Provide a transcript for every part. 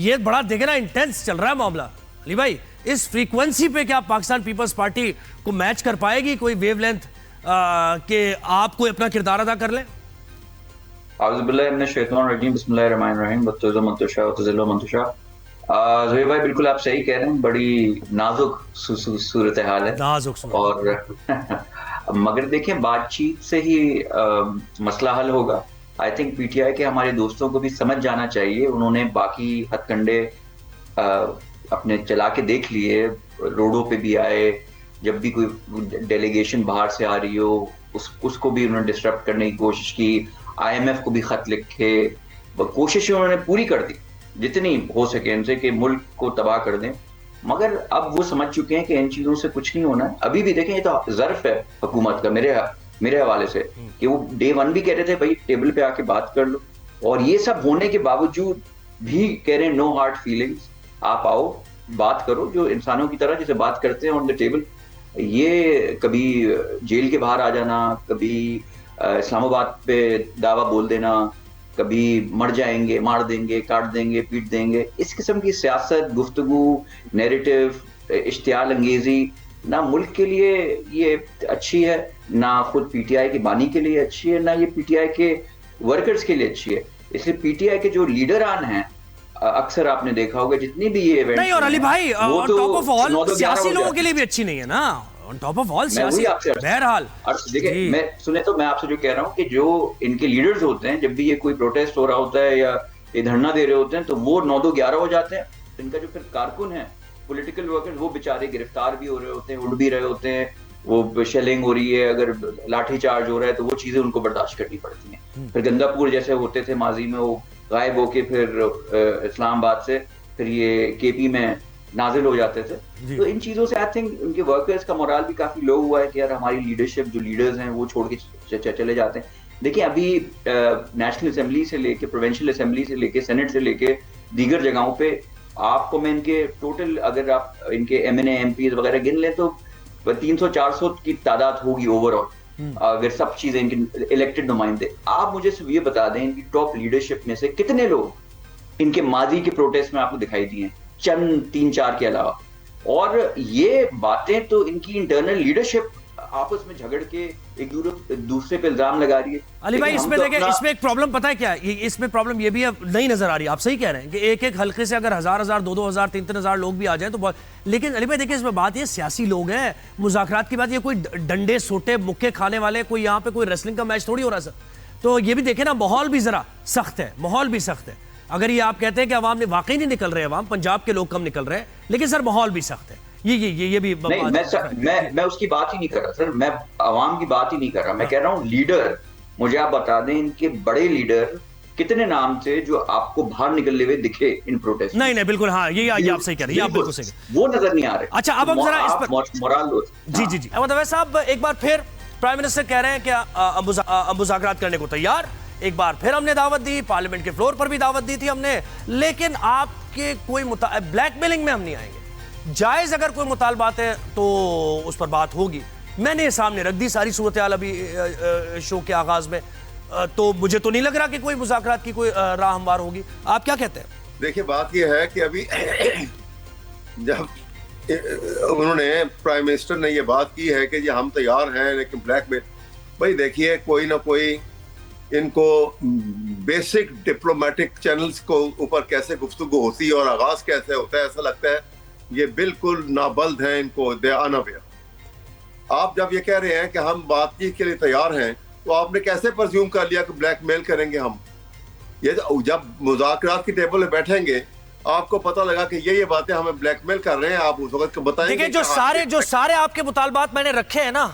یہ بڑا دیکھنا انٹینس چل رہا ہے معاملہ علی بھائی. اس فریکوینسی پہ کیا پاکستان پیپلز پارٹی کو میچ کر پائے گی کوئی ویو لینتھ کہ آپ کوئی اپنا کردار ادا کر لیں؟ اعوذ باللہ من الشیطان الرجیم بسم اللہ الرحمن الرحیم وتعز من تشاء وتذل من تشاء. زہیر بھائی بالکل آپ صحیح کہہ رہے ہیں, بڑی نازک صورتحال ہے اور مگر دیکھیں بات چیت سے ہی مسئلہ حل ہوگا. I think P T I کے ہمارے دوستوں کو بھی سمجھ جانا چاہیے, انہوں نے باقی ہتھ کنڈے اپنے چلا کے دیکھ لیے, روڈوں پہ بھی آئے, جب بھی کوئی ڈیلیگیشن باہر سے آ رہی ہو اس کو بھی انہوں نے ڈسٹرپٹ کرنے کی کوشش کی, آئی ایم ایف کو بھی خط لکھے, کوششیں انہوں نے پوری کر دی جتنی ہو سکے ان سے کہ ملک کو تباہ کر دیں. مگر اب وہ سمجھ چکے ہیں کہ ان چیزوں سے کچھ نہیں ہونا ہے. ابھی بھی دیکھیں یہ تو ظرف ہے حکومت کا میرے حوالے سے کہ وہ ڈے ون بھی کہہ رہے تھے بھائی ٹیبل پہ آ کے بات کر لو, اور یہ سب ہونے کے باوجود بھی کہہ رہے ہیں نو ہارڈ فیلنگز, آپ آؤ بات کرو جو انسانوں کی طرح جیسے بات کرتے ہیں آن دا ٹیبل. یہ کبھی جیل کے باہر آ جانا, کبھی اسلام آباد پہ دعویٰ بول دینا, کبھی مر جائیں گے, مار دیں گے, کاٹ دیں گے, پیٹ دیں گے, اس قسم کی سیاست, گفتگو, نیریٹو, اشتعال انگیزی نہ ملک کے لیے یہ اچھی ہے, نہ خود پی ٹی آئی کے بانی کے لیے اچھی ہے, نہ یہ پی ٹی آئی کے ورکرز کے لیے اچھی ہے. اس لیے پی ٹی آئی کے جو لیڈران ہیں اکثر آپ نے دیکھا ہوگا جتنی بھی یہ ایونٹ نہیں, اور علی بھائی آن ٹاپ آف آل سیاسی لوگوں کے لیے بھی اچھی نہیں ہے نا, آن ٹاپ آف آل سیاسی. بہرحال دیکھیں میں سنیں تو میں آپ سے جو کہہ رہا ہوں کہ جو ان کے لیڈرز ہوتے ہیں جب بھی یہ کوئی پروٹیسٹ ہو رہا ہوتا ہے یا یہ دھرنا دے رہے ہوتے ہیں تو وہ 9-11 ہو جاتے ہیں. ان کا جو پھر کارکن ہے پولیٹیکل ورکر وہ بیچارے گرفتار بھی ہو رہے ہوتے ہیں, اڑ بھی رہے ہوتے ہیں, وہ شیلنگ ہو رہی ہے, اگر لاٹھی چارج ہو رہا ہے تو وہ چیزیں ان کو برداشت کرنی پڑتی ہیں. پھر گندا پور جیسے ہوتے تھے ماضی میں, وہ غائب ہو کے پھر اسلام آباد سے پھر یہ کے پی میں نازل ہو جاتے تھے. تو ان چیزوں سے آئی تھنک ان کے ورکرز کا مورال بھی کافی لو ہوا ہے کہ یار ہماری لیڈرشپ جو لیڈرز ہیں وہ چھوڑ کے چلے جاتے ہیں. دیکھیں ابھی نیشنل اسمبلی سے لے کے پروونشل اسمبلی سے لے کے سینٹ سے لے کے دیگر جگہوں پہ آپ کو میں ان کے ٹوٹل اگر آپ ان کے M N A M Ps وغیرہ گن لیں تو 300-400 کی تعداد ہوگی اوور آل, اگر سب چیزیں ان کے الیکٹڈ نمائندے. آپ مجھے صرف یہ بتا دیں ان کی ٹاپ لیڈرشپ میں سے کتنے لوگ ان کے ماضی کے پروٹیسٹ میں آپ کو دکھائی دیے ہیں, چند 3-4 کے علاوہ. اور یہ باتیں تو ان کی انٹرنل لیڈرشپ آپس میں جھگڑ کے ایک دوسرے پہ الزام لگا رہی ہے. علی بھائی اس میں دیکھیں اس میں ایک پرابلم پتہ ہے کیا ہے, اس میں پرابلم یہ بھی نہیں نظر آ رہی, آپ صحیح کہہ رہے ہیں کہ ایک حلقے سے اگر 1000 2,000 3,000 لوگ بھی آ جائیں تو بہت. لیکن علی بھائی دیکھیں اس میں بات یہ سیاسی لوگ ہیں, مذاکرات کی بات, یہ کوئی ڈنڈے سوٹے مکے کھانے والے کوئی یہاں پہ کوئی ریسلنگ کا میچ تھوڑی ہو رہا سر. تو یہ بھی دیکھیں نا ماحول بھی ذرا سخت ہے, ماحول بھی سخت ہے. اگر یہ آپ کہتے ہیں کہ عوام نے واقعی نہیں نکل رہے, عوام پنجاب کے لوگ کم نکل رہے ہیں, لیکن سر ماحول بھی سخت ہے. یہ بھی میں اس کی بات ہی نہیں کر رہا سر, میں عوام کی بات ہی نہیں کر رہا, میں کہہ رہا ہوں لیڈر. مجھے آپ بتا دیں ان کے بڑے لیڈر کتنے نام تھے جو آپ کو باہر نکلنے ہوئے دکھے ان پروٹیسٹ. نہیں بالکل, ہاں یہ آپ صحیح کہہ رہے ہیں, آپ بالکل صحیح, وہ نظر نہیں آ رہے. اچھا اب ہم ذرا اس پر مورال جی احمد اویس صاحب, ایک بار پھر پرائم منسٹر کہہ رہے ہیں کہ مذاکرات کرنے کو تیار. ایک بار پھر ہم نے دعوت دی, پارلیمنٹ کے فلور پر بھی دعوت دی تھی ہم نے, لیکن آپ کے کوئی بلیک میلنگ میں ہم نہیں آئیں گے. جائز اگر کوئی مطالبات ہے تو اس پر بات ہوگی. میں نے سامنے رکھ دی ساری صورتحال ابھی شو کے آغاز میں, تو مجھے تو نہیں لگ رہا کہ کوئی مذاکرات کی کوئی راہ ہموار ہوگی. آپ کیا کہتے ہیں؟ دیکھیں بات یہ ہے کہ ابھی جب انہوں نے پرائم منسٹر نے یہ بات کی ہے کہ ہم تیار ہیں لیکن بلیک میل, بھائی دیکھیے کوئی نہ کوئی ان کو بیسک ڈپلومیٹک چینلز کو اوپر کیسے گفتگو ہوتی ہے اور آغاز کیسے ہوتا ہے, ایسا لگتا ہے یہ بالکل نابلد ہیں, ان کو دے اناویئر. آپ جب یہ کہہ رہے ہیں کہ ہم بات چیت کے لیے تیار ہیں تو آپ نے کیسے پرزیوم کر لیا کہ بلیک میل کریں گے ہم؟ یہ جب مذاکرات کی ٹیبل پہ بیٹھیں گے آپ کو پتہ لگا کہ یہ باتیں ہمیں بلیک میل کر رہے ہیں, آپ اس وقت بتائیں گے. دیکھیں جو سارے آپ کے مطالبات میں نے رکھے ہیں نا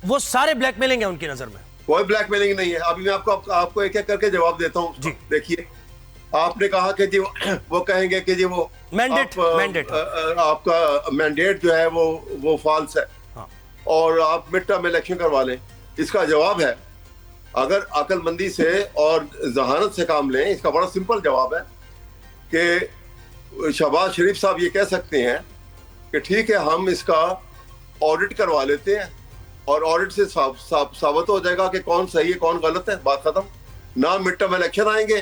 وہ سارے بلیک میلنگ ہیں ان کی نظر میں. کوئی بلیک میلنگ نہیں ہے. ابھی میں آپ کو ایک ایک کر کے جواب دیتا ہوں. جی دیکھیے, آپ نے کہا کہ جی وہ کہیں گے کہ جی وہ مینڈیٹ آپ کا مینڈیٹ جو ہے وہ فالس ہے اور آپ مڈ ٹرم الیکشن کروا لیں. اس کا جواب ہے اگر عقل مندی سے اور ذہانت سے کام لیں, اس کا بڑا سمپل جواب ہے کہ شہباز شریف صاحب یہ کہہ سکتے ہیں کہ ٹھیک ہے ہم اس کا آڈٹ کروا لیتے ہیں اور آڈٹ سے ثابت ہو جائے گا کہ کون صحیح ہے کون غلط ہے, بات ختم. نہ مڈ ٹرم الیکشن آئیں گے